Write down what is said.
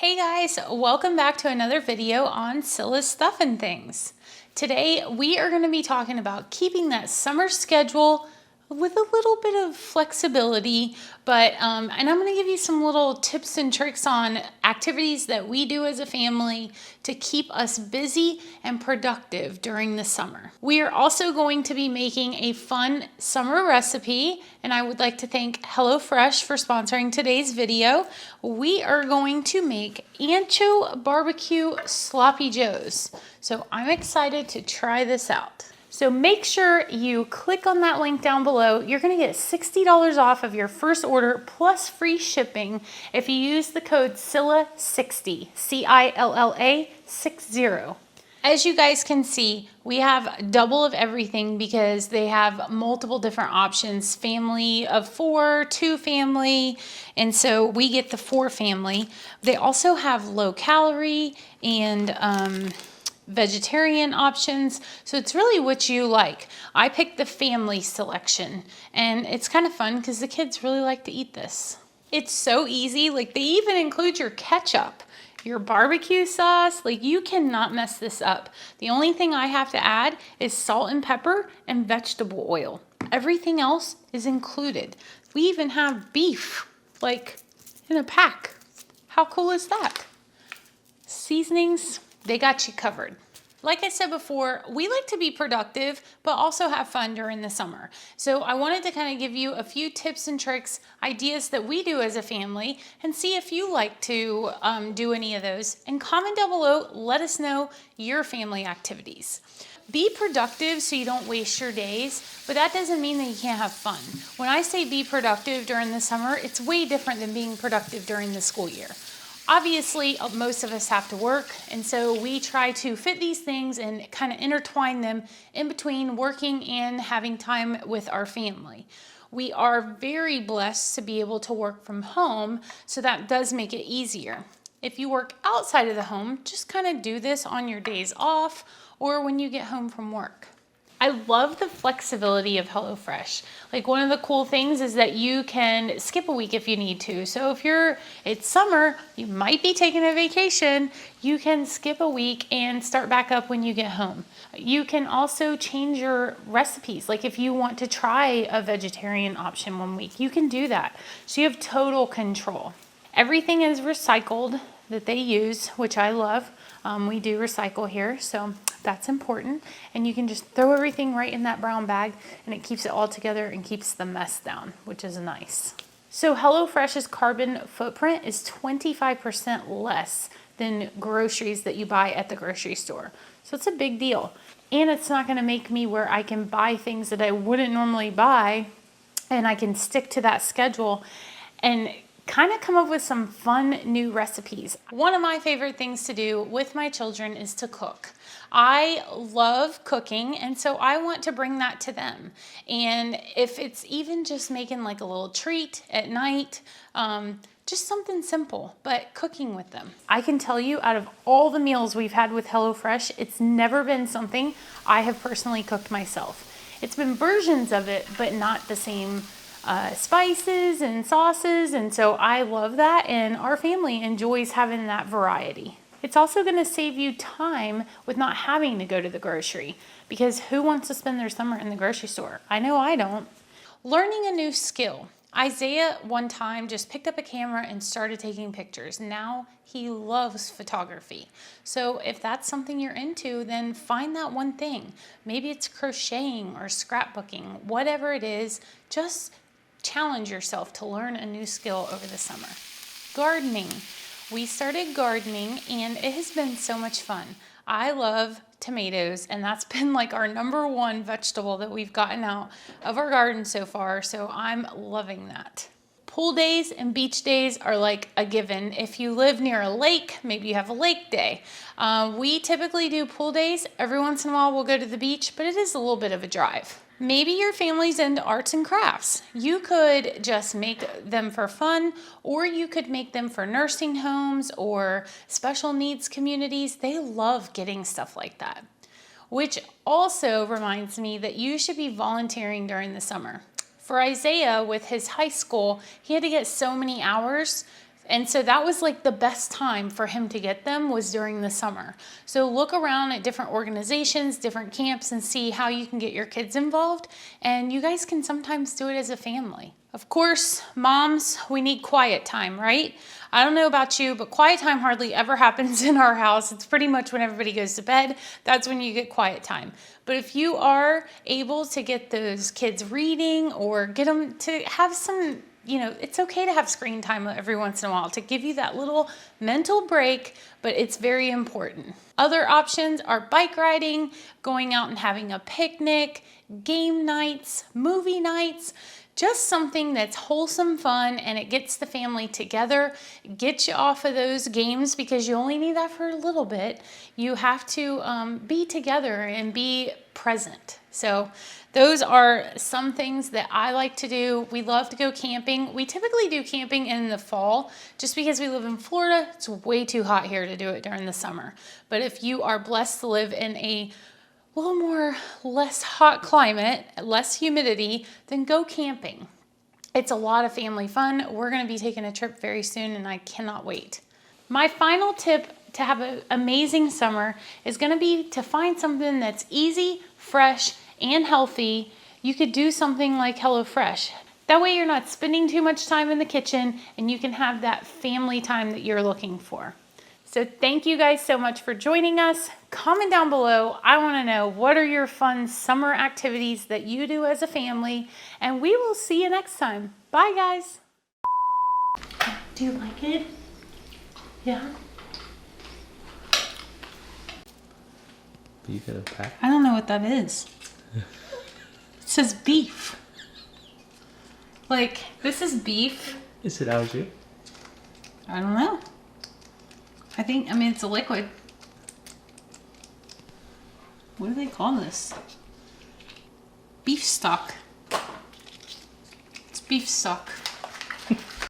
Hey guys, welcome back to another video on Cilla's Stuff and Things. Today we are going to be talking about keeping that summer schedule with a little bit of flexibility, and I'm going to give you some little tips and tricks on activities that we do as a family to keep us busy and productive during the summer. We are also going to be making a fun summer recipe, and I would like to thank HelloFresh for sponsoring today's video. We are going to make ancho barbecue sloppy joes. So I'm excited to try this out. So make sure you click on that link down below. You're gonna get $60 off of your first order plus free shipping if you use the code CILLA60, C-I-L-L-A 60. As you guys can see, we have double of everything because they have multiple different options. Family of 4, 2 family, and so we get the 4 family. They also have low calorie and vegetarian options, so it's really what you like. I picked the family selection, and it's kind of fun because the kids really like to eat this. It's so easy. Like, they even include your ketchup, your barbecue sauce. Like, you cannot mess this up. The only thing I have to add is salt and pepper and vegetable oil. Everything else is included. We even have beef, like, in a pack. How cool is that? Seasonings, they got you covered. Like I said before, we like to be productive, but also have fun during the summer. So I wanted to kind of give you a few tips and tricks, ideas that we do as a family, and see if you like to do any of those. And comment down below, let us know your family activities. Be productive so you don't waste your days, but that doesn't mean that you can't have fun. When I say be productive during the summer, it's way different than being productive during the school year. Obviously, most of us have to work, and so we try to fit these things and kind of intertwine them in between working and having time with our family. We are very blessed to be able to work from home, so that does make it easier. If you work outside of the home, just kind of do this on your days off or when you get home from work. I love the flexibility of HelloFresh. Like, one of the cool things is that you can skip a week if you need to. So if it's summer, you might be taking a vacation, you can skip a week and start back up when you get home. You can also change your recipes. Like, if you want to try a vegetarian option one week, you can do that. So you have total control. Everything is recycled that they use, which I love. We do recycle here, so that's important. And you can just throw everything right in that brown bag, and it keeps it all together and keeps the mess down, which is nice. So HelloFresh's carbon footprint is 25% less than groceries that you buy at the grocery store. So it's a big deal. And it's not gonna make me where I can buy things that I wouldn't normally buy, and I can stick to that schedule and kind of come up with some fun new recipes. One of my favorite things to do with my children is to cook. I love cooking, and so I want to bring that to them. And if it's even just making like a little treat at night, just something simple, but cooking with them. I can tell you, out of all the meals we've had with HelloFresh, it's never been something I have personally cooked myself. It's been versions of it, but not the same spices and sauces, and so I love that, and our family enjoys having that variety. It's also going to save you time with not having to go to the grocery, because who wants to spend their summer in the grocery store? I know I don't. Learning a new skill. Isaiah one time just picked up a camera and started taking pictures. Now he loves photography. So if that's something you're into, then find that one thing. Maybe it's crocheting or scrapbooking, whatever it is, just challenge yourself to learn a new skill over the summer. Gardening. We started gardening, and it has been so much fun. I love tomatoes, and that's been like our #1 vegetable that we've gotten out of our garden so far, so I'm loving that. Pool days and beach days are like a given. If you live near a lake, maybe you have a lake day. We typically do pool days. Every once in a while we'll go to the beach, but it is a little bit of a drive. Maybe your family's into arts and crafts. You could just make them for fun, or you could make them for nursing homes or special needs communities. They love getting stuff like that. Which also reminds me that you should be volunteering during the summer. For Isaiah, with his high school, he had to get so many hours And so that was like the best time for him to get them was during the summer. So look around at different organizations, different camps, and see how you can get your kids involved. And you guys can sometimes do it as a family. Of course, moms, we need quiet time, right? I don't know about you, but quiet time hardly ever happens in our house. It's pretty much when everybody goes to bed. That's when you get quiet time. But if you are able to get those kids reading or get them to have some, it's okay to have screen time every once in a while to give you that little mental break, but it's very important. Other options are bike riding, going out and having a picnic, game nights, movie nights, just something that's wholesome fun and it gets the family together, gets you off of those games because you only need that for a little bit. You have to be together and be present. So those are some things that I like to do. We love to go camping. We typically do camping in the fall just because we live in Florida. It's way too hot here to do it during the summer. But if you are blessed to live in a less hot climate, less humidity, then go camping. It's a lot of family fun. We're going to be taking a trip very soon and I cannot wait. My final tip to have an amazing summer is going to be to find something that's easy, fresh, and healthy. You could do something like HelloFresh. That way you're not spending too much time in the kitchen and you can have that family time that you're looking for. So thank you guys so much for joining us. Comment down below. I want to know, what are your fun summer activities that you do as a family? And we will see you next time. Bye, guys. Do you like it? Yeah? Beef in a pack? I don't know what that is. It says beef. Like, this is beef. Is it algae? I don't know. It's a liquid. What do they call this? Beef stock. It's beef stock.